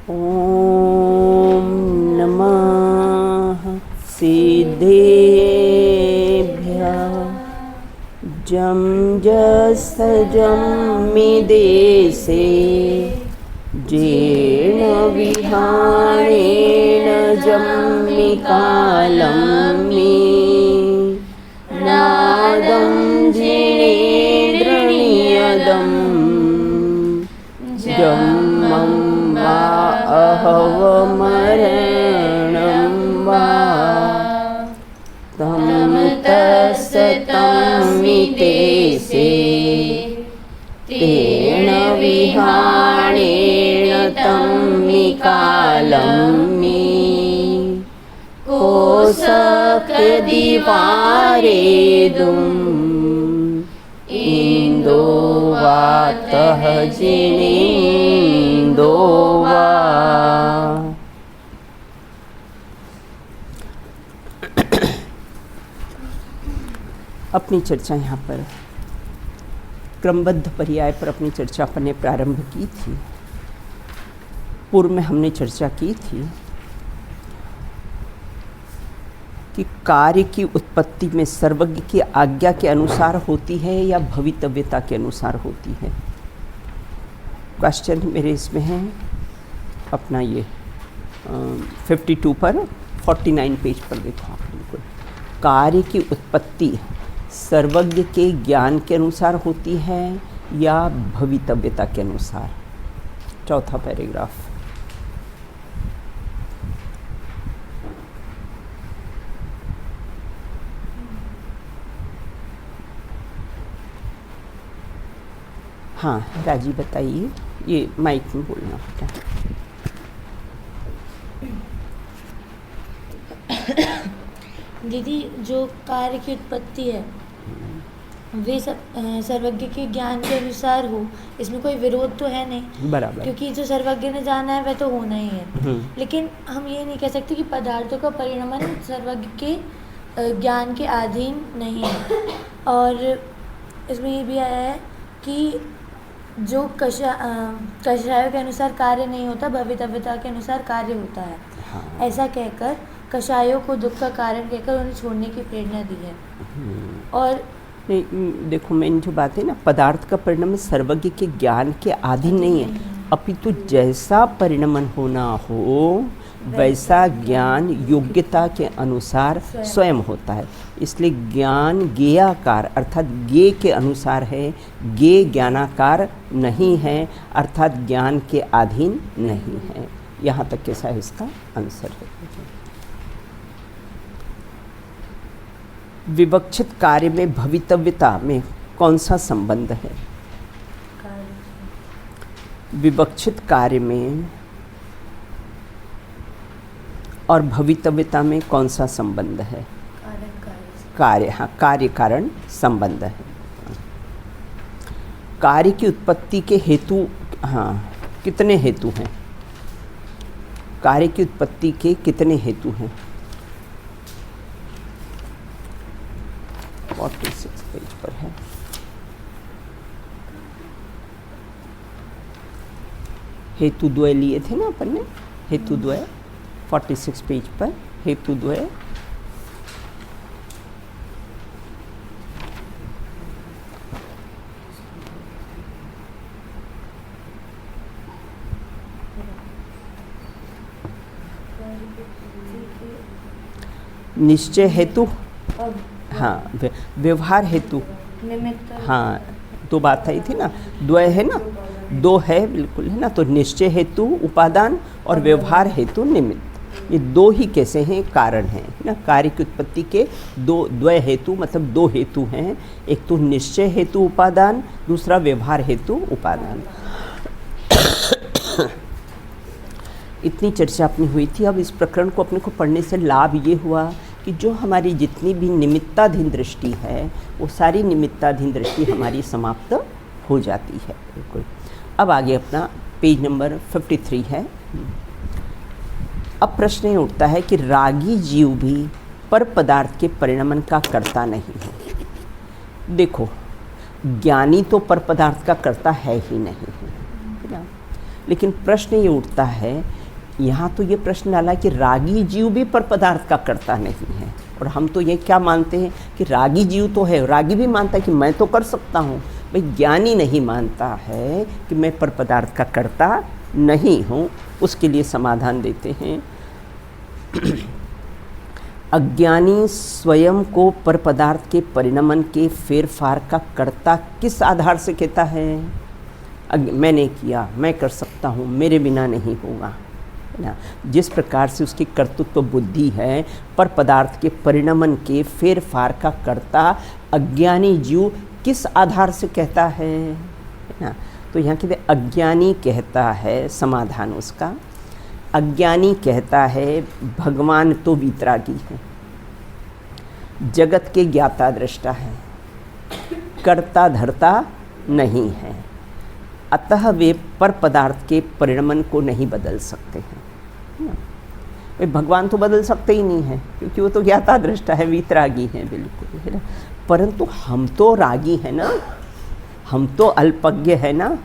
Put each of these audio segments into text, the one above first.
ॐ नमः सिद्धेभ्यः जं जसजं मिदेसे जेन विहाणेन जम्मिकालं मे नादं जिनेन्द्रनियदं जम्मं वा अहवमरणं वा तं तत्सतं मितेसे तेन विहाणेन तं मिकालं मे कोसकदिवारेदुम् इंदो वातः जिनेन्दो वा। अपनी चर्चा यहाँ पर क्रमबद्ध पर्याय पर अपनी चर्चा अपन ने प्रारंभ की थी। पूर्व में हमने चर्चा की थी कि कार्य की उत्पत्ति में सर्वज्ञ की आज्ञा के अनुसार होती है या भवितव्यता के अनुसार होती है। क्वेश्चन मेरे इसमें है अपना ये 52 पर 49 पेज पर देखो आप बिल्कुल। कार्य की उत्पत्ति सर्वज्ञ के ज्ञान के अनुसार होती है या भवितव्यता के अनुसार। चौथा पैराग्राफ। हाँ राजी बताइए, ये माइक में बोलना होता है। दीदी, जो कार्य की उत्पत्ति है वे सर्वज्ञ के ज्ञान के अनुसार हो, इसमें कोई विरोध तो है नहीं। बराबर। क्योंकि जो सर्वज्ञ ने जाना है वह तो होना ही है। लेकिन हम ये नहीं कह सकते कि पदार्थों का परिणमन सर्वज्ञ के ज्ञान के अधीन नहीं है। और इसमें ये भी आया है कि जो कषायों के अनुसार कार्य नहीं होता, भवितव्यता के अनुसार कार्य होता है। हाँ। ऐसा कहकर कषायों को दुख का कारण कहकर उन्हें छोड़ने की प्रेरणा दी है। और नहीं, देखो मेन जो बात है ना, पदार्थ का परिणमन सर्वज्ञ के ज्ञान के अधीन नहीं है, अपितु जैसा परिणमन होना हो वैसा ज्ञान योग्यता के अनुसार स्वयं होता है। इसलिए ज्ञान ज्ञेयाकार अर्थात ज्ञेय के अनुसार है, ज्ञेय ज्ञानाकार नहीं है अर्थात ज्ञान के अधीन नहीं है। यहाँ तक कैसा है इसका आंसर है। विवक्षित कार्य में भवितव्यता में कौन सा संबंध है? विवक्षित कार्य में और भवितव्यता में कौन सा संबंध है? कार्य, हाँ, कार्य कारण संबंध है। कार्य की उत्पत्ति के हेतु, हाँ, कितने हेतु हैं? कार्य की उत्पत्ति के कितने हेतु हैं? 46 पेज पर है। हेतु द्वय लिए थे ना अपन ने, हेतु द्वय 46 पेज पर हेतु द्वय। निश्चय हेतु, हाँ, व्यवहार हेतु, हाँ, दो बात आई थी ना, द्वय है ना, दो है बिल्कुल है ना। तो निश्चय हेतु उपादान और व्यवहार हेतु निमित्त, ये दो ही कैसे हैं? कारण हैं ना। कार्य की उत्पत्ति के दो द्वय हेतु मतलब दो हेतु हैं, एक तो निश्चय हेतु उपादान, दूसरा व्यवहार हेतु उपादान। इतनी चर्चा अपनी हुई थी। अब इस प्रकरण को अपने को पढ़ने से लाभ ये हुआ कि जो हमारी जितनी भी निमित्ताधीन दृष्टि है वो सारी निमित्ताधीन दृष्टि हमारी समाप्त हो जाती है। बिल्कुल। अब आगे अपना पेज नंबर 53 है। अब प्रश्न ये उठता है कि रागी जीव भी पर पदार्थ के परिणमन का कर्ता नहीं है। देखो, ज्ञानी तो पर पदार्थ का कर्ता है ही नहीं है ना। लेकिन प्रश्न ये उठता है, यहाँ तो ये प्रश्न डाला कि रागी जीव भी पर पदार्थ का कर्ता नहीं है, और हम तो ये क्या मानते हैं कि रागी जीव तो है, रागी भी मानता है कि मैं तो कर सकता हूँ। भाई ज्ञानी नहीं मानता है कि मैं पर पदार्थ का कर्ता नहीं हूँ। उसके लिए समाधान देते हैं, अज्ञानी स्वयं को पर पदार्थ के परिणमन के फेरफार का कर्ता किस आधार से कहता है? मैंने किया, मैं कर सकता हूँ, मेरे बिना नहीं होगा, है ना। जिस प्रकार से उसकी कर्तृत्व बुद्धि है, पर पदार्थ के परिणमन के फेरफार का कर्ता अज्ञानी जीव किस आधार से कहता है ना। तो यहाँ कहते अज्ञानी कहता है, समाधान उसका, अज्ञानी कहता है भगवान तो वीतरागी है, जगत के ज्ञाता दृष्टा है, कर्ता धर्ता नहीं है, अतः वे पर पदार्थ के परिणमन को नहीं बदल सकते हैं। वे भगवान तो बदल सकते ही नहीं हैं, क्योंकि वो तो ज्ञाता दृष्टा है, वीतरागी हैं, बिल्कुल, है ना। परंतु हम तो रागी हैं ना, हम तो अल्पज्ञ है ना,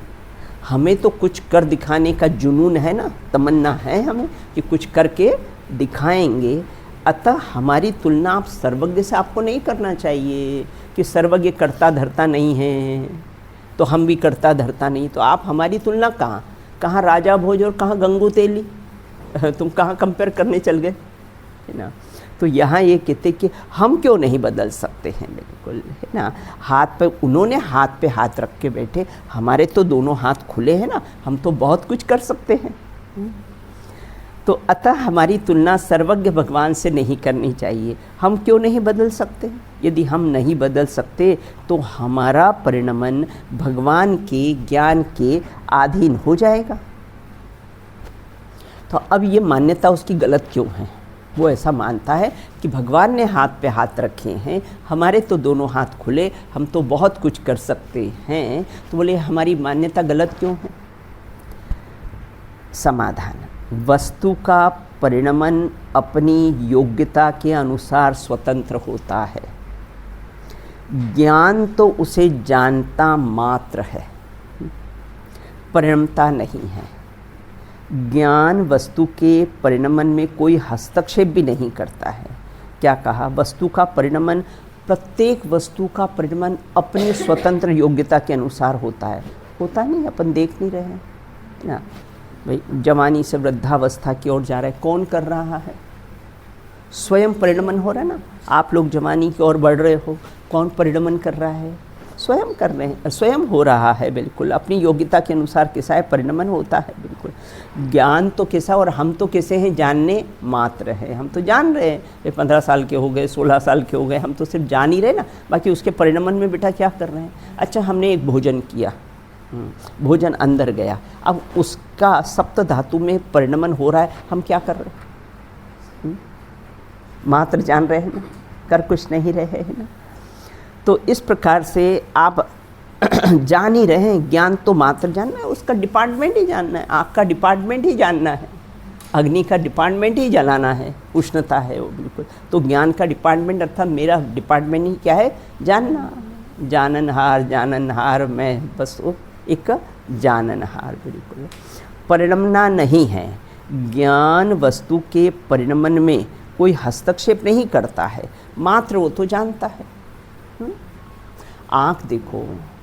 हमें तो कुछ कर दिखाने का जुनून है ना, तमन्ना है हमें कि कुछ करके दिखाएंगे। अतः हमारी तुलना आप सर्वज्ञ से आपको नहीं करना चाहिए कि सर्वज्ञ कर्ता धर्ता नहीं है तो हम भी कर्ता धर्ता नहीं। तो आप हमारी तुलना कहाँ राजा भोज और कहाँ गंगू तेली, तुम कहाँ कंपेयर करने चल गए, है ना। तो यहाँ ये कहते कि हम क्यों नहीं बदल सकते हैं, बिल्कुल, है ना। हाथ पे उन्होंने हाथ पे हाथ रख के बैठे, हमारे तो दोनों हाथ खुले हैं ना, हम तो बहुत कुछ कर सकते हैं। तो अतः हमारी तुलना सर्वज्ञ भगवान से नहीं करनी चाहिए। हम क्यों नहीं बदल सकते? यदि हम नहीं बदल सकते तो हमारा परिणमन भगवान के ज्ञान के अधीन हो जाएगा। तो अब ये मान्यता उसकी गलत क्यों है? वो ऐसा मानता है कि भगवान ने हाथ पे हाथ रखे हैं, हमारे तो दोनों हाथ खुले, हम तो बहुत कुछ कर सकते हैं। तो बोले हमारी मान्यता गलत क्यों है? समाधान, वस्तु का परिणमन अपनी योग्यता के अनुसार स्वतंत्र होता है। ज्ञान तो उसे जानता मात्र है, परिणमता नहीं है। ज्ञान वस्तु के परिणमन में कोई हस्तक्षेप भी नहीं करता है। क्या कहा? वस्तु का परिणमन, प्रत्येक वस्तु का परिणमन अपनी स्वतंत्र योग्यता के अनुसार होता है। होता नहीं, अपन देख नहीं रहे हैं ना। भाई जवानी से वृद्धावस्था की ओर जा रहा है, कौन कर रहा है? स्वयं परिणमन हो रहा है ना। आप लोग जवानी की ओर बढ़ रहे हो, कौन परिणमन कर रहा है? स्वयं कर रहे हैं, स्वयं हो रहा है, बिल्कुल अपनी योग्यता के अनुसार कैसा है परिणमन होता है, बिल्कुल। ज्ञान तो कैसा, और हम तो कैसे हैं? जानने मात्र है। हम तो जान रहे हैं, ये 15 साल के हो गए, 16 साल के हो गए, हम तो सिर्फ जान ही रहे ना, बाकी उसके परिणमन में बेटा क्या कर रहे हैं? अच्छा, हमने एक भोजन किया, भोजन अंदर गया, अब उसका सप्त धातु में परिणमन हो रहा है, हम क्या कर रहे हैं? मात्र जान रहे हैं ना, कर कुछ नहीं रहे हैं ना। तो इस प्रकार से आप जान ही रहे हैं, ज्ञान तो मात्र जानना है, उसका डिपार्टमेंट ही जानना है, आग का डिपार्टमेंट ही जानना है, अग्नि का डिपार्टमेंट ही जलाना है, उष्णता है वो, बिल्कुल। तो ज्ञान का डिपार्टमेंट अर्थात मेरा डिपार्टमेंट ही क्या है? जानना। जाननहार मैं बस वो एक जाननहार, बिल्कुल। परिणमना नहीं है। ज्ञान वस्तु के परिणमन में कोई हस्तक्षेप नहीं करता है, मात्र वो तो जानता है। आँख देखो,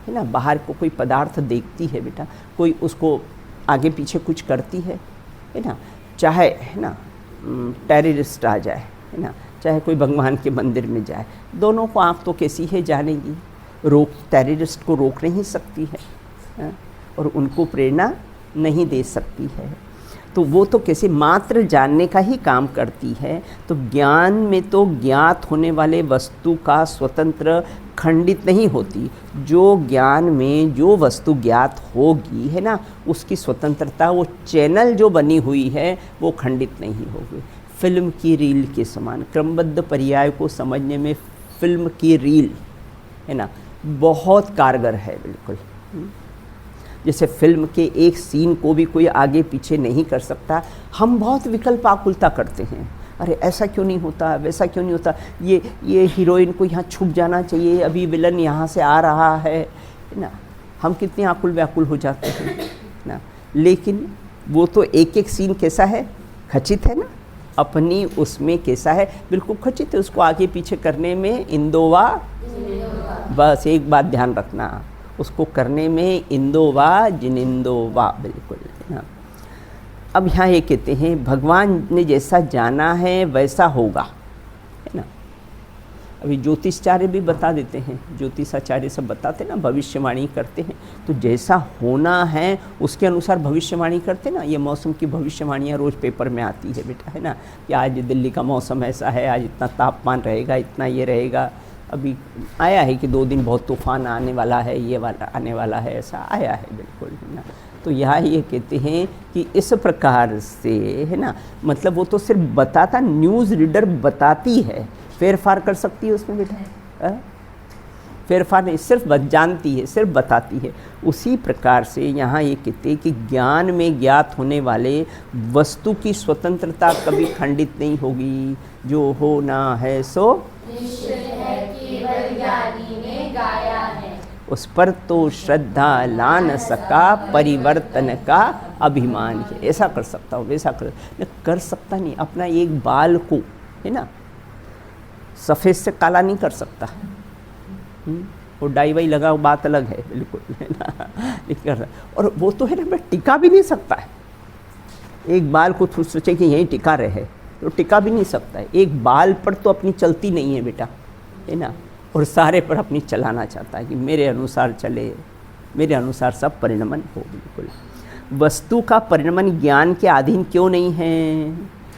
है ना, बाहर को कोई पदार्थ देखती है बेटा, कोई उसको आगे पीछे कुछ करती है ना, चाहे है ना टेररिस्ट आ जाए, है ना, चाहे कोई भगवान के मंदिर में जाए, दोनों को आँख तो कैसी है जानेगी। टेररिस्ट को रोक नहीं सकती है और उनको प्रेरणा नहीं दे सकती है। तो वो तो कैसे मात्र जानने का ही काम करती है। तो ज्ञान में तो ज्ञात होने वाले वस्तु का स्वतंत्र खंडित नहीं होती। जो ज्ञान में जो वस्तु ज्ञात होगी, है ना, उसकी स्वतंत्रता, वो चैनल जो बनी हुई है वो खंडित नहीं होगी। फिल्म की रील के समान क्रमबद्ध पर्याय को समझने में फिल्म की रील, है ना, बहुत कारगर है, बिल्कुल। जैसे फिल्म के एक सीन को भी कोई आगे पीछे नहीं कर सकता। हम बहुत विकल्प आकुलता करते हैं, अरे ऐसा क्यों नहीं होता, वैसा क्यों नहीं होता, ये हीरोइन को यहाँ छुप जाना चाहिए, अभी विलन यहाँ से आ रहा है ना। हम कितने आकुल व्याकुल हो जाते हैं ना। लेकिन वो तो एक एक सीन कैसा है, खचित है ना, अपनी उसमें कैसा है, बिल्कुल खचित है। उसको आगे पीछे करने में इंदोवा, बस एक बात ध्यान रखना, उसको करने में इंदोवा जिनिंदोवा, बिल्कुल है ना। अब यहाँ ये कहते हैं भगवान ने जैसा जाना है वैसा होगा, है ना। अभी ज्योतिषाचार्य भी बता देते हैं, ज्योतिषाचार्य सब बताते ना, भविष्यवाणी करते हैं, तो जैसा होना है उसके अनुसार भविष्यवाणी करते ना। ये मौसम की भविष्यवाणियाँ रोज़ पेपर में आती है बेटा, है ना, कि आज दिल्ली का मौसम ऐसा है, आज इतना तापमान रहेगा, इतना ये रहेगा। अभी आया है कि 2 दिन बहुत तूफान आने वाला है, ये वाला आने वाला है, ऐसा आया है, बिल्कुल है ना। तो यहाँ ये कहते हैं कि इस प्रकार से, है ना, मतलब वो तो सिर्फ बताता, न्यूज़ रीडर बताती है, फेरफार कर सकती है उसमें बेटा, फेरफार नहीं, सिर्फ जानती है, सिर्फ बताती है। उसी प्रकार से यहाँ ये कहते हैं कि ज्ञान में ज्ञात होने वाले वस्तु की स्वतंत्रता कभी खंडित नहीं होगी। जो होना है सो निश्चय है, केवल ज्ञानी ने गाया है। उस पर तो श्रद्धा ला न सका, परिवर्तन का अभिमान है। ऐसा कर सकता हूँ, वैसा कर सकता नहीं। अपना एक बाल को, है ना, सफ़ेद से काला नहीं कर सकता, वो डाई वाई लगा, वो बात अलग है, बिल्कुल है ना, नहीं कर सकता। और वो तो है ना, टिका भी नहीं सकता है। एक बाल को सोचे कि यहीं टिका रहे तो टिका भी नहीं सकता है। एक बाल पर तो अपनी चलती नहीं है बेटा, है ना, और सारे पर अपनी चलाना चाहता है कि मेरे अनुसार चले, मेरे अनुसार सब परिणमन हो। बिल्कुल वस्तु का परिणमन ज्ञान के अधीन क्यों नहीं है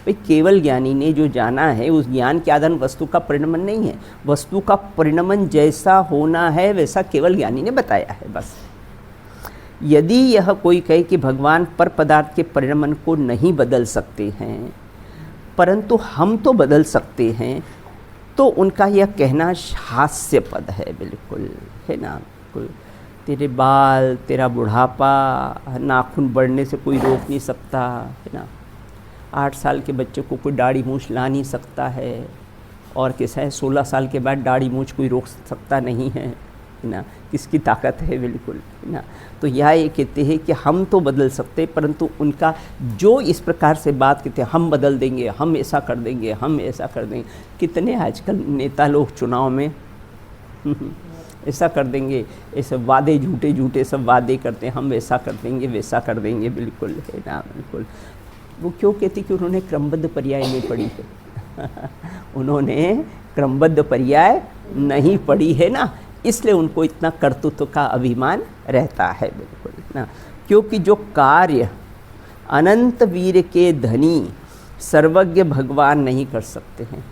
भाई? केवल ज्ञानी ने जो जाना है उस ज्ञान के आधार वस्तु का परिणमन नहीं है। वस्तु का परिणमन जैसा होना है वैसा केवल ज्ञानी ने बताया है, बस। यदि यह कोई कहे कि भगवान पर पदार्थ के परिणमन को नहीं बदल सकते हैं परंतु हम तो बदल सकते हैं, तो उनका यह कहना हास्यपद है, बिल्कुल है ना। बिल्कुल तेरे बाल, तेरा बुढ़ापा, नाखून बढ़ने से कोई रोक नहीं सकता, है ना। 8 साल के बच्चे को कोई दाढ़ी मूछ ला नहीं सकता है, और कैसा है 16 साल के बाद दाढ़ी मूछ कोई रोक सकता नहीं है ना। किसकी ताकत है, बिल्कुल है ना। तो यह ये कहते हैं कि हम तो बदल सकते, परंतु उनका जो इस प्रकार से बात कहते हैं, हम बदल देंगे, हम ऐसा कर देंगे, हम ऐसा कर देंगे। कितने आजकल नेता लोग चुनाव में ऐसा कर देंगे, ऐसे वादे झूठे झूठे सब वादे करते हैं, हम ऐसा कर देंगे, वैसा कर देंगे, बिल्कुल है ना। बिल्कुल वो क्यों कहती कि उन्होंने क्रमबद्ध पर्याय नहीं पढ़ी है उन्होंने क्रमबद्ध पर्याय नहीं पढ़ी है ना, इसलिए उनको इतना कर्तृत्व का अभिमान रहता है, बिल्कुल ना। क्योंकि जो कार्य अनंत वीर के धनी सर्वज्ञ भगवान नहीं कर सकते हैं।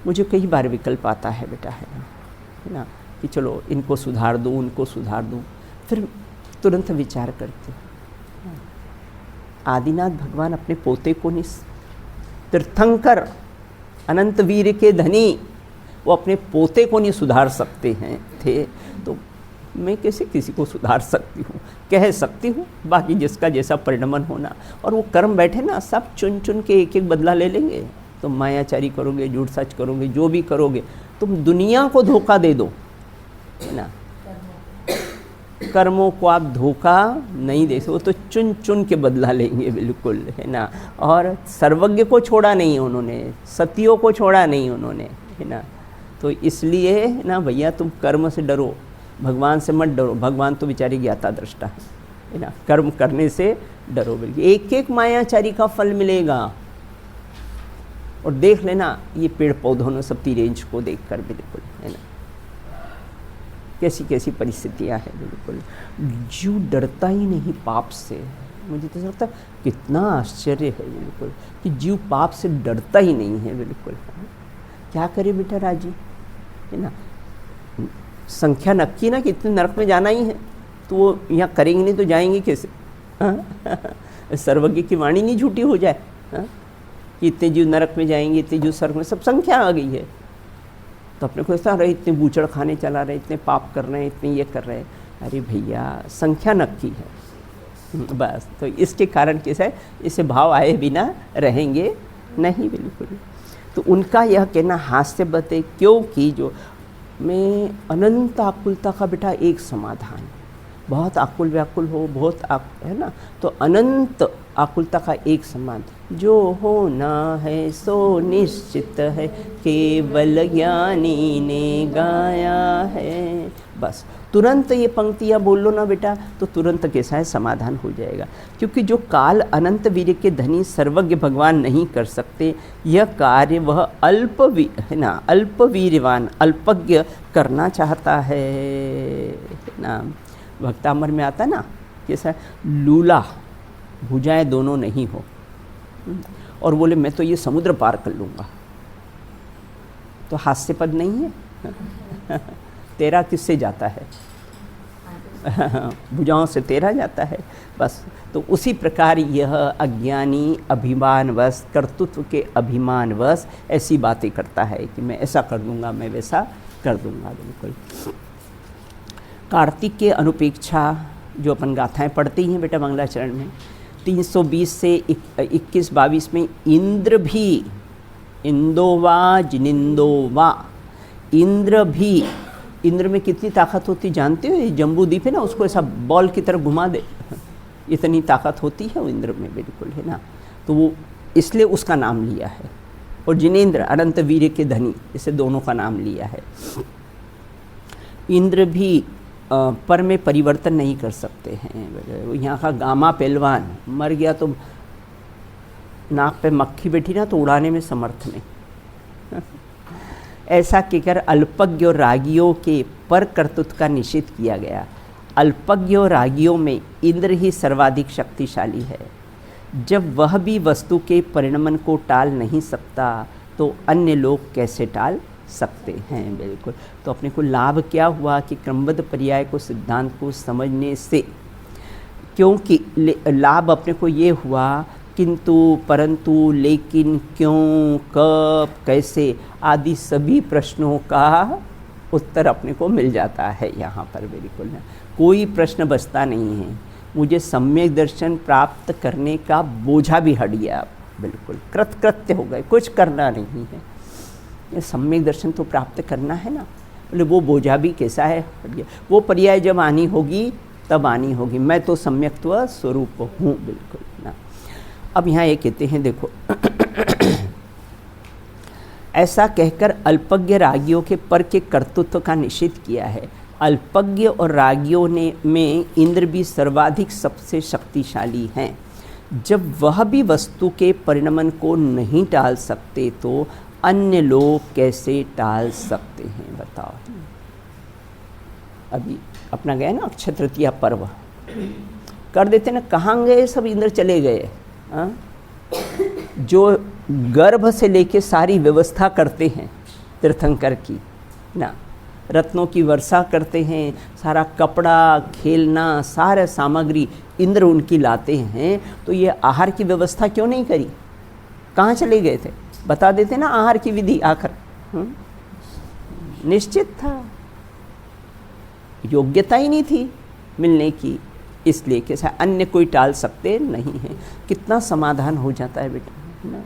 मुझे कई बार विकल्प आता है बेटा, है ना, कि चलो इनको सुधार दूँ, उनको सुधार दूँ, फिर तुरंत विचार करते आदिनाथ भगवान अपने पोते को नहीं, तीर्थंकर अनंत वीर के धनी वो अपने पोते को नहीं सुधार सकते हैं थे, तो मैं कैसे किसी को सुधार सकती हूँ? कह सकती हूँ, बाकी जिसका जैसा परिणमन होना। और वो कर्म बैठे ना, सब चुन चुन के एक एक बदला ले लेंगे। तुम मायाचारी करोगे, झूठ सच करोगे, जो भी करोगे, तुम दुनिया को धोखा दे दो, है ना, कर्मों को आप धोखा नहीं दे सकते, वो तो चुन चुन के बदला लेंगे, बिल्कुल है ना। और सर्वज्ञ को छोड़ा नहीं उन्होंने, सतियों को छोड़ा नहीं उन्होंने, है ना। तो इसलिए ना भैया, तुम कर्म से डरो, भगवान से मत डरो। भगवान तो बेचारी ज्ञाता दृष्टा है ना, कर्म करने से डरो। बिल्कुल एक एक मायाचारी का फल मिलेगा। और देख लेना ये पेड़ पौधों ने सबकी रेंज को देखकर, बिल्कुल है ना, कैसी कैसी परिस्थितियाँ हैं। बिल्कुल जीव डरता ही नहीं पाप से। मुझे तो लगता है कितना आश्चर्य है, बिल्कुल, कि जीव पाप से डरता ही नहीं है, बिल्कुल। क्या करे बेटा राजी, है ना। संख्या नक्की ना कि इतने नरक में जाना ही है, तो वो यहाँ करेंगे नहीं तो जाएंगे कैसे? सर्वज्ञ की वाणी नहीं झूठी हो जाए कि इतने जीव नरक में जाएंगे, इतने जीव स्वर्ग में, सब संख्या आ गई है। तो अपने को ऐसा रहे, इतने बूचड़ खाने चला रहे, इतने पाप कर रहे हैं, इतने ये कर रहे हैं। अरे भैया संख्या नक्की है, बस। तो इसके कारण कैसा है, इसे भाव आए बिना रहेंगे नहीं, बिल्कुल। तो उनका यह कहना हास्यवत है, क्योंकि जो मैं अनंत आकुलता का बेटा एक समाधान, बहुत आकुल व्याकुल हो, बहुत है ना, तो अनंत आकुलता का एक समान, जो होना है सो निश्चित है, केवल ज्ञानी ने गाया है। बस तुरंत ये पंक्तियाँ बोल लो ना बेटा, तो तुरंत कैसा है समाधान हो जाएगा। क्योंकि जो काल अनंत वीर्य के धनी सर्वज्ञ भगवान नहीं कर सकते, यह कार्य वह है ना, अल्पवीर्यवान अल्पज्ञ करना चाहता है ना। भक्तामर में आता ना कैसा, लूला भुजाएं दोनों नहीं हो, और बोले मैं तो ये समुद्र पार कर लूँगा, तो हास्यपद नहीं है। तेरा किससे जाता है? भुजाओं से तेरा जाता है। बस तो उसी प्रकार यह अज्ञानी अभिमानवश, कर्तृत्व के अभिमानवश ऐसी बातें करता है कि मैं ऐसा कर दूंगा, मैं वैसा कर दूंगा। बिल्कुल कार्तिक के अनुपेक्षा जो अपन गाथाएं पढ़ते हैं बेटा मंगलाचरण में, 320 से 21-22 में इंद्र भी, इंदोवा जिनिंदोवा, इंद्र भी, इंद्र में कितनी ताकत होती जानते हो? ये जम्बू द्वीप है ना, उसको ऐसा बॉल की तरह घुमा दे, इतनी ताकत होती है वो इंद्र में, बिल्कुल है ना। तो वो इसलिए उसका नाम लिया है। और जिनेंद्र अनंत वीर्य के धनी, इसे दोनों का नाम लिया है। इंद्र भी पर में परिवर्तन नहीं कर सकते हैं। यहाँ का गामा पहलवान मर गया तो नाक पे मक्खी बैठी ना, तो उड़ाने में समर्थ नहीं। ऐसा कहकर अल्पज्ञ और रागियों के पर कर्तृत्व का निषेध किया गया। अल्पज्ञ और रागियों में इंद्र ही सर्वाधिक शक्तिशाली है। जब वह भी वस्तु के परिणमन को टाल नहीं सकता, तो अन्य लोग कैसे टाल सकते हैं? बिल्कुल। तो अपने को लाभ क्या हुआ कि क्रमबद्ध पर्याय को, सिद्धांत को समझने से, क्योंकि लाभ अपने को ये हुआ किंतु, परंतु, लेकिन, क्यों, कब, कैसे आदि सभी प्रश्नों का उत्तर अपने को मिल जाता है यहाँ पर। बिल्कुल ना, कोई प्रश्न बचता नहीं है। मुझे सम्यक दर्शन प्राप्त करने का बोझा भी हट गया। बिल्कुल कृतकृत्य हो गए, कुछ करना नहीं है। ये सम्यक दर्शन तो प्राप्त करना है ना, बोले वो बोझा भी कैसा है, हट गया। वो पर्याय जब आनी होगी तब आनी होगी। मैं तो सम्यक्त्व स्वरूप हूँ। बिल्कुल ना। अब यहाँ ये कहते हैं देखो, ऐसा कहकर अल्पज्ञ रागियों के पर के कर्तृत्व का निषेध किया है। अल्पज्ञ और रागियों में इंद्र भी सर्वाधिक सबसे शक्तिशाली हैं। जब वह भी वस्तु के परिणमन को नहीं टाल सकते, तो अन्य लोग कैसे टाल सकते हैं? बताओ। अभी अपना गया ना अक्षय तृतीया पर्व कर देते ना, कहाँ गए सब? इंद्र चले गए। जो गर्भ से लेके सारी व्यवस्था करते हैं तीर्थंकर की ना, रत्नों की वर्षा करते हैं, सारा कपड़ा, खेलना, सारा सामग्री इंद्र उनकी लाते हैं, तो ये आहार की व्यवस्था क्यों नहीं करी? कहाँ चले गए थे? बता देते ना आहार की विधि। आखिर निश्चित था, योग्यता ही नहीं थी मिलने की, इसलिए कैसा अन्य कोई टाल सकते नहीं हैं। कितना समाधान हो जाता है बेटा ना।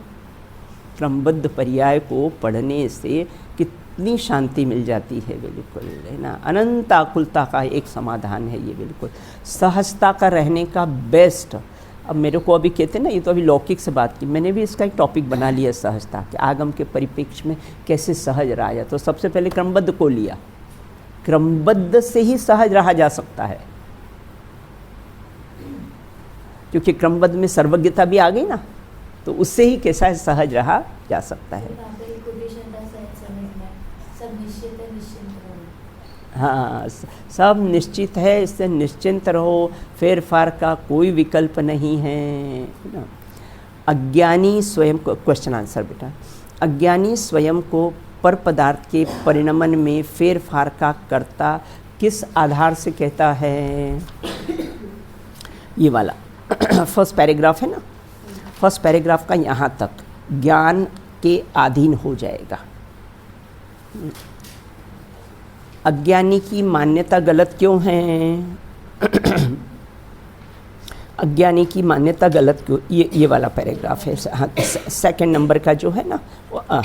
क्रमबद्ध पर्याय को पढ़ने से कितनी शांति मिल जाती है। बिल्कुल है ना। अनंत आकुलता का एक समाधान है ये। बिल्कुल सहजता का रहने का बेस्ट। अब मेरे को अभी कहते हैं ना, ये तो अभी लौकिक से बात की, मैंने भी इसका एक टॉपिक बना लिया, सहजता के आगम के परिप्रेक्ष्य में कैसे सहज रहा जाए। तो सबसे पहले क्रमबद्ध को लिया। क्रमबद्ध से ही सहज रहा जा सकता है, क्योंकि क्रमबद्ध में सर्वज्ञता भी आ गई ना, तो उससे ही कैसा सहज रहा जा सकता है। हाँ, सब निश्चित है, इससे निश्चिंत रहो, फेर फार का कोई विकल्प नहीं है ना। अज्ञानी स्वयं को, क्वेश्चन आंसर बेटा, अज्ञानी स्वयं को पर पदार्थ के परिणमन में फेर फार का कर्ता किस आधार से कहता है? ये वाला फर्स्ट पैराग्राफ है ना, फर्स्ट पैराग्राफ का यहाँ तक ज्ञान के अधीन हो जाएगा। अज्ञानी की मान्यता गलत क्यों है? अज्ञानी की मान्यता गलत क्यों? ये वाला पैराग्राफ है, हाँ, सेकंड नंबर का जो है ना वो, हाँ।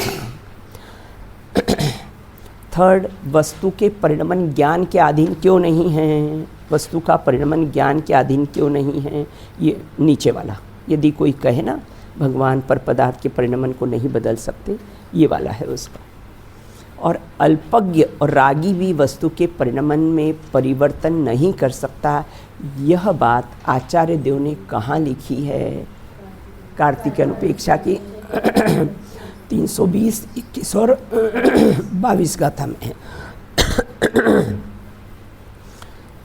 थर्ड, वस्तु के परिणमन ज्ञान के अधीन क्यों नहीं है? वस्तु का परिणमन ज्ञान के अधीन क्यों नहीं है, ये नीचे वाला। यदि कोई कहे ना भगवान पर पदार्थ के परिणमन को नहीं बदल सकते, ये वाला है उसका। और अल्पज्ञ और रागी भी वस्तु के परिणमन में परिवर्तन नहीं कर सकता, यह बात आचार्य देव ने कहाँ लिखी है? कार्तिक अनुपेक्षा की 320, 21 और 22 गाथा में है।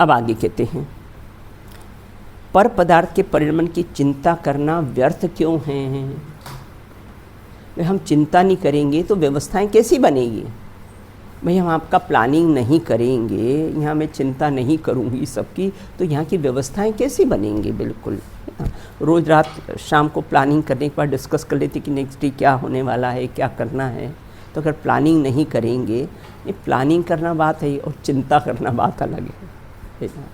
अब आगे कहते हैं, पर पदार्थ के परिणमन की चिंता करना व्यर्थ क्यों है? हम चिंता नहीं करेंगे तो व्यवस्थाएं कैसी बनेगी? भाई हम आपका प्लानिंग नहीं करेंगे, यहाँ मैं चिंता नहीं करूँगी सबकी, तो यहाँ की व्यवस्थाएं कैसी बनेंगी? बिल्कुल रोज़ रात शाम को प्लानिंग करने के बाद डिस्कस कर लेते कि नेक्स्ट डे क्या होने वाला है, क्या करना है। तो अगर प्लानिंग नहीं करेंगे, ये प्लानिंग करना बात है और चिंता करना बात अलग है ना।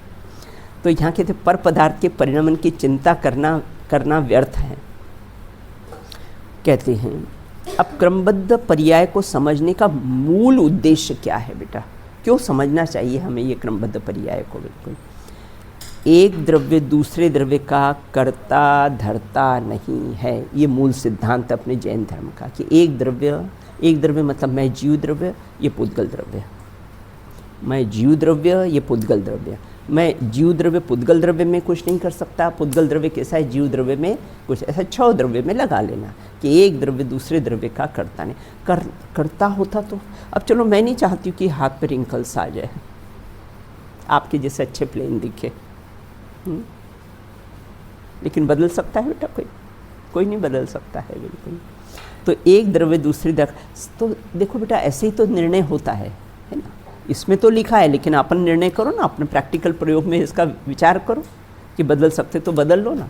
तो यहाँ कहते पर पदार्थ के परिणमन की चिंता करना व्यर्थ है। कहते हैं अब क्रमबद्ध पर्याय को समझने का मूल उद्देश्य क्या है बेटा? क्यों समझना चाहिए हमें ये क्रमबद्ध पर्याय को? बिल्कुल, एक द्रव्य दूसरे द्रव्य का कर्ता धर्ता नहीं है, ये मूल सिद्धांत अपने जैन धर्म का, कि एक द्रव्य मतलब मैं जीव द्रव्य, ये पुद्गल द्रव्य, मैं जीव द्रव्य, ये पुद्गल द्रव्य। मैं जीव द्रव्य पुद्गल द्रव्य में कुछ नहीं कर सकता, पुद्गल द्रव्य कैसा है, जीव द्रव्य में कुछ, ऐसा 6 द्रव्य में लगा लेना कि एक द्रव्य दूसरे द्रव्य का कर्ता नहीं करता होता। तो अब चलो, मैं नहीं चाहती हूँ कि हाथ पे रिंकल्स आ जाए, आपके जैसे अच्छे प्लेन दिखे, लेकिन बदल सकता है बेटा? कोई नहीं बदल सकता है, बिल्कुल। तो एक द्रव्य दूसरे द्रव्य, तो देखो बेटा ऐसे ही तो निर्णय होता है ना। इसमें तो लिखा है, लेकिन अपन निर्णय करो ना, अपने प्रैक्टिकल प्रयोग में इसका विचार करो कि बदल सकते तो बदल लो ना।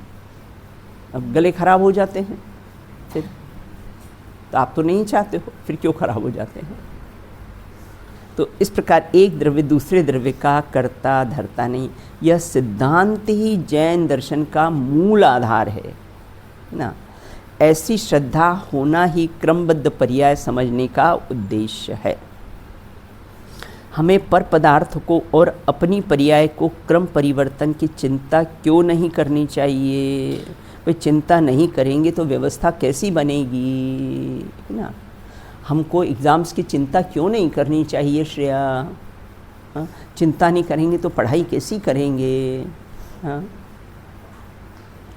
अब गले खराब हो जाते हैं फिर, तो आप तो नहीं चाहते हो, फिर क्यों खराब हो जाते हैं? तो इस प्रकार एक द्रव्य दूसरे द्रव्य का कर्ता धर्ता नहीं, यह सिद्धांत ही जैन दर्शन का मूल आधार है ना। ऐसी श्रद्धा होना ही क्रमबद्ध पर्याय समझने का उद्देश्य है। हमें पर पदार्थ को और अपनी पर्याय को क्रम परिवर्तन की चिंता क्यों नहीं करनी चाहिए? भाई चिंता नहीं करेंगे तो व्यवस्था कैसी बनेगी ना। हमको एग्ज़ाम्स की चिंता क्यों नहीं करनी चाहिए श्रेया? हाँ, चिंता नहीं करेंगे तो पढ़ाई कैसी करेंगे? हाँ,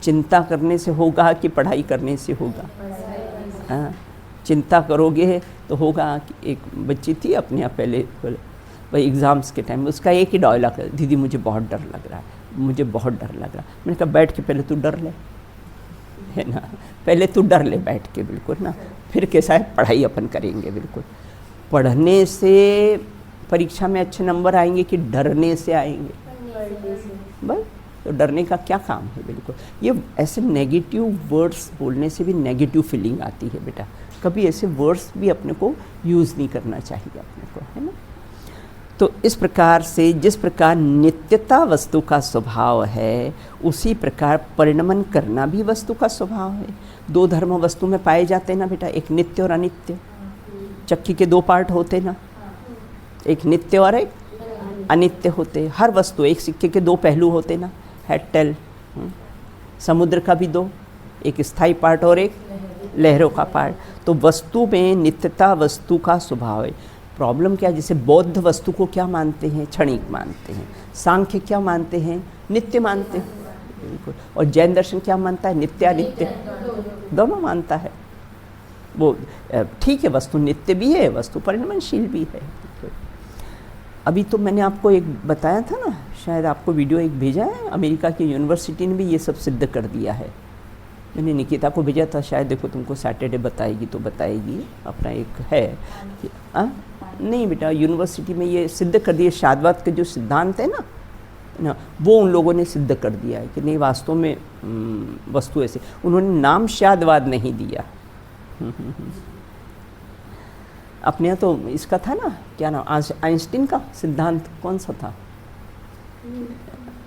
चिंता करने से होगा कि पढ़ाई करने से होगा? हाँ, चिंता करोगे तो होगा। कि एक बच्ची थी अपने यहाँ पहले, भाई एग्ज़ाम्स के टाइम में उसका एक ही डायलॉग है, दीदी मुझे बहुत डर लग रहा है, मुझे बहुत डर लग रहा है। मैंने कहा बैठ के पहले तू डर ले, है ना, पहले तू डर ले बैठ के, बिल्कुल ना, फिर कैसा है पढ़ाई अपन करेंगे। बिल्कुल, पढ़ने से परीक्षा में अच्छे नंबर आएंगे कि डरने से आएंगे? बस, तो डरने का क्या काम है? बिल्कुल, ये ऐसे नेगेटिव वर्ड्स बोलने से भी नेगेटिव फीलिंग आती है बेटा। कभी ऐसे वर्ड्स भी अपने को यूज़ नहीं करना चाहिए अपने को, है ना। तो इस प्रकार से जिस प्रकार नित्यता वस्तु का स्वभाव है, उसी प्रकार परिणमन करना भी वस्तु का स्वभाव है। 2 धर्म वस्तु में पाए जाते हैं ना बेटा, एक नित्य और अनित्य। चक्की के 2 पार्ट होते ना, एक नित्य और एक अनित्य होते। हर वस्तु, एक सिक्के के 2 पहलू होते ना, हेड टेल। समुद्र का भी 2, एक स्थायी पार्ट और एक लहरों का पार्ट। तो वस्तु में नित्यता वस्तु का स्वभाव है। प्रॉब्लम क्या है, जैसे बौद्ध वस्तु को क्या मानते हैं? क्षणिक मानते हैं। सांख्य क्या मानते हैं? नित्य मानते हैं, बिल्कुल। और जैन दर्शन क्या मानता है? नित्य अनित्य दोनों मानता है। वो ठीक है, वस्तु नित्य भी है, वस्तु परिणमनशील भी है। अभी तो मैंने आपको एक बताया था ना, शायद आपको वीडियो एक भेजा है, अमेरिका की यूनिवर्सिटी ने भी ये सब सिद्ध कर दिया है। मैंने निकिता को भेजा था, शायद देखो तुमको सैटरडे बताएगी तो बताएगी। अपना एक है नहीं बेटा, यूनिवर्सिटी में ये सिद्ध कर दिया, शादवाद के जो सिद्धांत है ना, वो उन लोगों ने सिद्ध कर दिया है कि नहीं, वास्तव में वस्तु ऐसे। उन्होंने नाम शादवाद नहीं दिया। अपने यहाँ तो इसका था ना, क्या नाम, आइंस्टीन का सिद्धांत कौन सा था?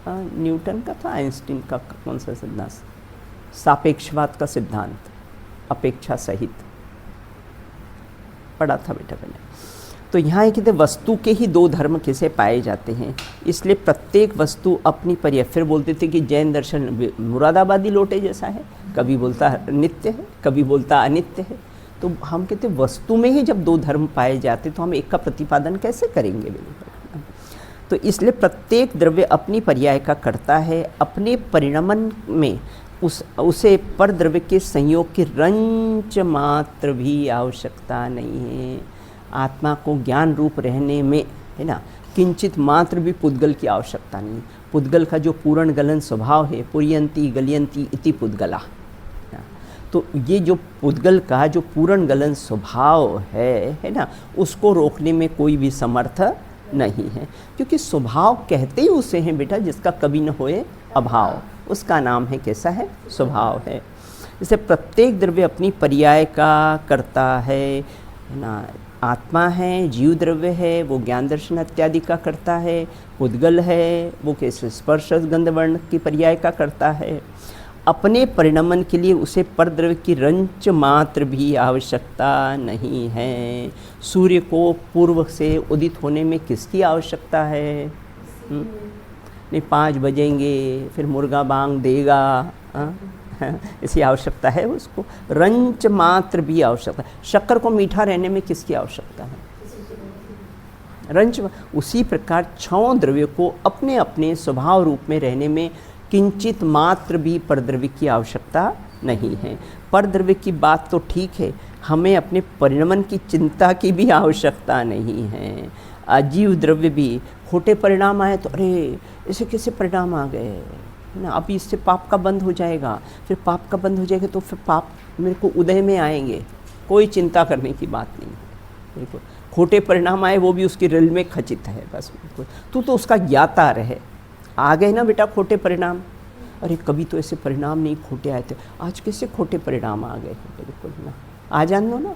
न्यूटन का था। आइंस्टीन का कौन सा सिद्धांत? सापेक्षवाद का सिद्धांत, अपेक्षा सहित पढ़ा था बेटा मैंने। तो यहाँ ये कहते वस्तु के ही दो धर्म कैसे पाए जाते हैं, इसलिए प्रत्येक वस्तु अपनी पर्याय। फिर बोलते थे कि जैन दर्शन मुरादाबादी लोटे जैसा है, कभी बोलता नित्य है, कभी बोलता अनित्य है। तो हम कहते वस्तु में ही जब दो धर्म पाए जाते तो हम एक का प्रतिपादन कैसे करेंगे। बिल्कुल। तो इसलिए प्रत्येक द्रव्य अपनी पर्याय का करता है, अपने परिणमन में उसे पर द्रव्य के संयोग की रंच मात्र भी आवश्यकता नहीं है। आत्मा को ज्ञान रूप रहने में, है ना, किंचित मात्र भी पुद्गल की आवश्यकता नहीं। पुद्गल का जो पूर्ण गलन स्वभाव है, पुर्यंती गलियंती इति पुद्गला, तो ये जो पुद्गल का जो पूर्ण गलन स्वभाव है ना, उसको रोकने में कोई भी समर्थ नहीं है, क्योंकि स्वभाव कहते ही उसे हैं बेटा जिसका कभी न होए अभाव, उसका नाम है कैसा है, स्वभाव है। जैसे प्रत्येक द्रव्य अपनी पर्याय का करता है ना। आत्मा है, जीव द्रव्य है, वो ज्ञान दर्शन इत्यादि का करता है। पुद्गल है, वो कैसे स्पर्श गंध वर्ण की पर्याय का करता है। अपने परिणमन के लिए उसे परद्रव्य की रंच मात्र भी आवश्यकता नहीं है। सूर्य को पूर्व से उदित होने में किसकी आवश्यकता है? नहीं 5 बजेंगे फिर मुर्गा बांग देगा, इसी आवश्यकता है उसको। रंच मात्र भी आवश्यकता। शक्कर को मीठा रहने में किसकी आवश्यकता है? रंच। उसी प्रकार 6 द्रव्य को अपने अपने स्वभाव रूप में रहने में किंचित मात्र भी परद्रव्य की आवश्यकता नहीं है। परद्रव्य की बात तो ठीक है, हमें अपने परिणमन की चिंता की भी आवश्यकता नहीं है। अजीव द्रव्य भी खोटे परिणाम आए तो अरे ऐसे कैसे परिणाम आ गए ना, अभी इससे पाप का बंद हो जाएगा, फिर पाप का बंद हो जाएगा तो फिर पाप मेरे को उदय में आएंगे, कोई चिंता करने की बात नहीं। बिल्कुल खोटे परिणाम आए वो भी उसकी रिल में खचित है बस। बिल्कुल तू तो उसका ज्ञाता रहे। आ गए ना बेटा खोटे परिणाम, अरे कभी तो ऐसे परिणाम नहीं खोटे आए थे, आज कैसे खोटे परिणाम आ गए। बिल्कुल ना, आ जान दो ना,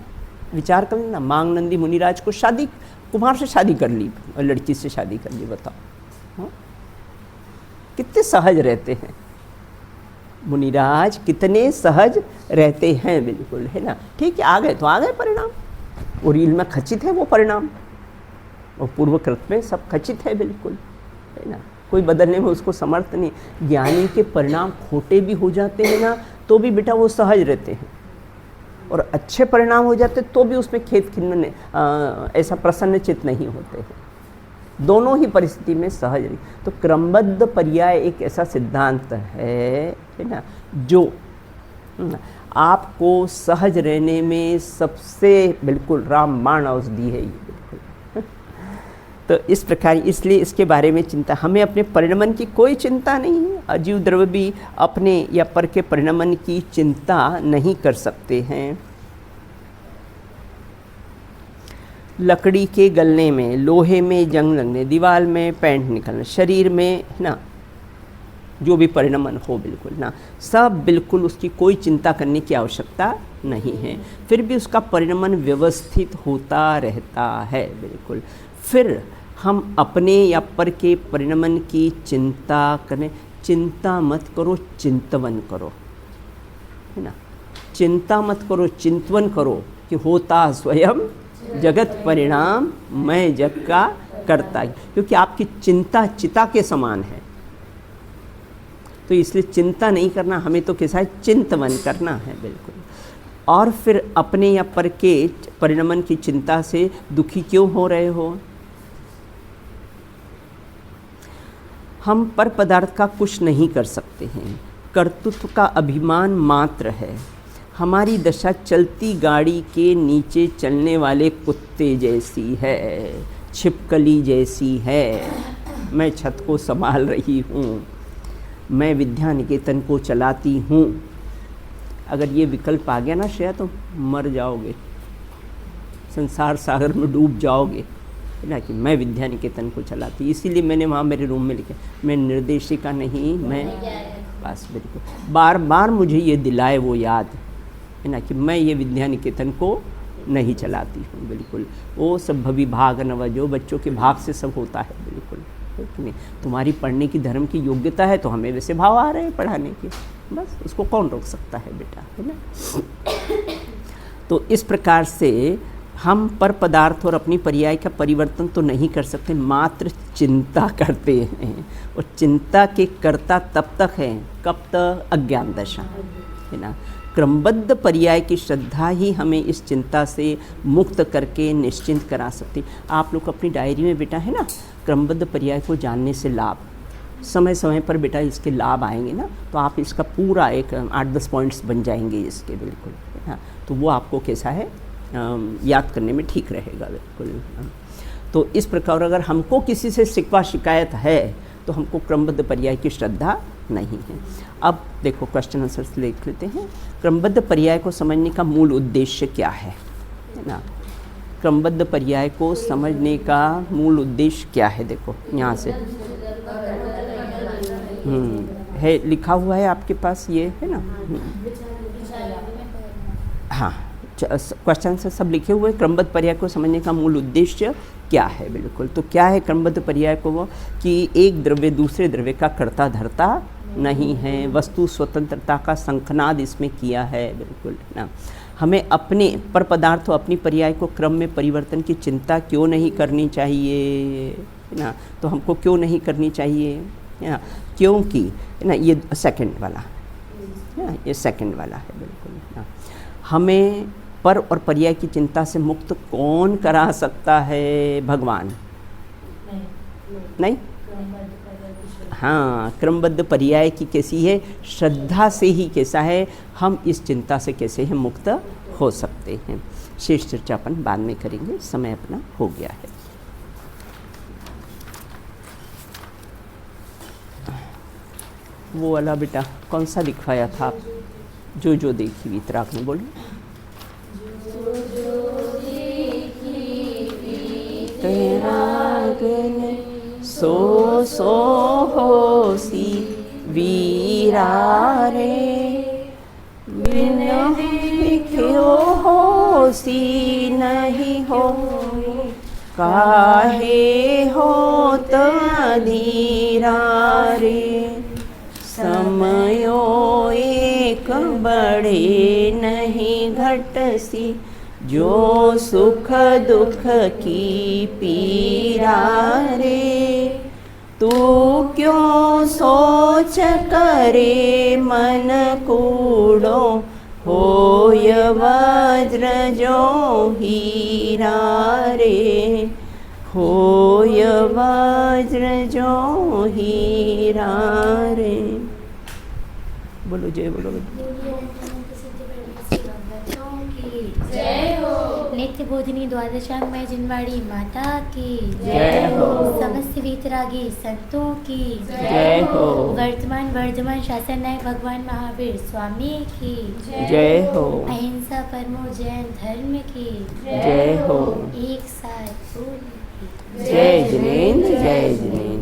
विचार कर लेना। मांग नंदी मुनिराज को शादी, कुमार से शादी कर ली और लड़की से शादी कर ली, बताओ हाँ? कितने सहज रहते हैं मुनिराज, कितने सहज रहते हैं। बिल्कुल है ना, ठीक है, आ गए तो आ गए परिणाम, वो रील में खचित है वो परिणाम, और पूर्वकृत में सब खचित है। बिल्कुल है ना, कोई बदलने में उसको समर्थ नहीं। ज्ञानी के परिणाम खोटे भी हो जाते हैं ना तो भी बेटा वो सहज रहते हैं, और अच्छे परिणाम हो जाते तो भी उसमें खेद खिन्न ऐसा प्रसन्न चित्त नहीं होते हैं। दोनों ही परिस्थिति में सहज नहीं। तो क्रमबद्ध पर्याय एक ऐसा सिद्धांत है ना, जो आपको सहज रहने में सबसे बिल्कुल रामबाण औषधि है ये। बिल्कुल तो इस प्रकार, इसलिए इसके बारे में चिंता, हमें अपने परिणमन की कोई चिंता नहीं है। अजीव द्रव्य भी अपने या पर के परिणमन की चिंता नहीं कर सकते हैं। लकड़ी के गलने में, लोहे में जंग लगने, दीवार में पैंट निकलना, शरीर में ना जो भी परिणमन हो, बिल्कुल ना, सब बिल्कुल उसकी कोई चिंता करने की आवश्यकता नहीं है। फिर भी उसका परिणमन व्यवस्थित होता रहता है। बिल्कुल फिर हम अपने या पर के परिणमन की चिंता करें। चिंता मत करो, चिंतवन करो, है ना। चिंता मत करो, चिंतवन करो कि होता स्वयं जगत परिणाम मैं जग का करता, क्योंकि आपकी चिंता चिता के समान है। तो इसलिए चिंता नहीं करना, हमें तो कैसा है, चिंतवन करना है। बिल्कुल। और फिर अपने या पर के परिणमन की चिंता से दुखी क्यों हो रहे हो? हम पर पदार्थ का कुछ नहीं कर सकते हैं, कर्तृत्व का अभिमान मात्र है। हमारी दशा चलती गाड़ी के नीचे चलने वाले कुत्ते जैसी है, छिपकली जैसी है। मैं छत को संभाल रही हूँ, मैं विद्या निकेतन को चलाती हूँ। अगर ये विकल्प आ गया ना श्रेया, तो मर जाओगे, संसार सागर में डूब जाओगे, है ना, कि मैं विद्या निकेतन को चलाती। इसीलिए मैंने वहाँ मेरे रूम में लिखा, मैं निर्देशिका नहीं, मैं बस। बिल्कुल बार बार मुझे ये दिलाए वो याद, है ना, कि मैं ये विद्या निकेतन को नहीं चलाती हूँ। बिल्कुल वो सब भवि भाग नव, जो बच्चों के भाग से सब होता है। बिल्कुल नहीं, तुम्हारी पढ़ने की धर्म की योग्यता है तो हमें वैसे भाव आ रहे हैं पढ़ाने के, बस उसको कौन रोक सकता है बेटा, है ना। तो इस प्रकार से हम पर पदार्थ और अपनी पर्याय का परिवर्तन तो नहीं कर सकते, मात्र चिंता करते हैं। और चिंता के कर्ता तब तक हैं कब तक अज्ञान दशा, है ना। क्रमबद्ध पर्याय की श्रद्धा ही हमें इस चिंता से मुक्त करके निश्चिंत करा सकती। आप लोग अपनी डायरी में बेटा है ना, क्रमबद्ध पर्याय को जानने से लाभ, समय समय पर बेटा इसके लाभ आएंगे ना, तो आप इसका पूरा एक 8-10 पॉइंट्स बन जाएंगे इसके, बिल्कुल, है ना। तो वो आपको कैसा है याद करने में ठीक रहेगा, बिल्कुल। तो इस प्रकार अगर हमको किसी से शिकवा शिकायत है तो हमको क्रमबद्ध पर्याय की श्रद्धा नहीं है। अब देखो क्वेश्चन आंसर लिख लेते हैं। क्रमबद्ध पर्याय को समझने का मूल उद्देश्य क्या है ना। क्रमबद्ध पर्याय को समझने का मूल उद्देश्य क्या है, देखो यहाँ से है लिखा हुआ है आपके पास, ये है ना। हाँ, क्वेश्चन से सब लिखे हुए। क्रमबद्ध पर्याय को समझने का मूल उद्देश्य क्या है, बिल्कुल। तो क्या है क्रमबद्ध पर्याय को, वो कि एक द्रव्य दूसरे द्रव्य का कर्ता धर्ता नहीं है, वस्तु स्वतंत्रता का संखनाद इसमें किया है, बिल्कुल ना। हमें अपने पर पदार्थ और अपनी पर्याय को क्रम में परिवर्तन की चिंता क्यों नहीं करनी चाहिए ना। तो हमको क्यों नहीं करनी चाहिए ना, क्योंकि ना ये सेकंड वाला ना, ये सेकंड वाला है, बिल्कुल ना। हमें पर और पर्याय की चिंता से मुक्त कौन करा सकता है, भगवान नहीं। हाँ, क्रमबद्ध पर्याय की कैसी है श्रद्धा से ही कैसा है हम इस चिंता से कैसे हैं मुक्त हो सकते हैं। शेष चर्चा अपन बाद में करेंगे, समय अपना हो गया है। वो वाला बेटा कौन सा लिखवाया था आप, जो देखी वितराग ने बोली सो होसी वीरा रे, क्यों होसी नहीं हो, काहे होत धीरा रे। समयो एक बढ़े नहीं घटसी, जो सुख दुख की पीरा रे। तू क्यों सोच करे मन कूड़ो, होय वज्र जो हीरा रे, होय वज्र जो हीरा रे। बोलो जय बोलो। जय हो। नित्य बोधिनी द्वादशांगमय जिनवाड़ी माता की जय हो। समस्त वीतरागी संतों की जय हो। वर्तमान वर्धमान शासन नायक भगवान महावीर स्वामी की जय हो। अहिंसा परमो जैन धर्म की जय हो। एक साथ बोलिए जय जिनेंद्र जय जिनेंद्र।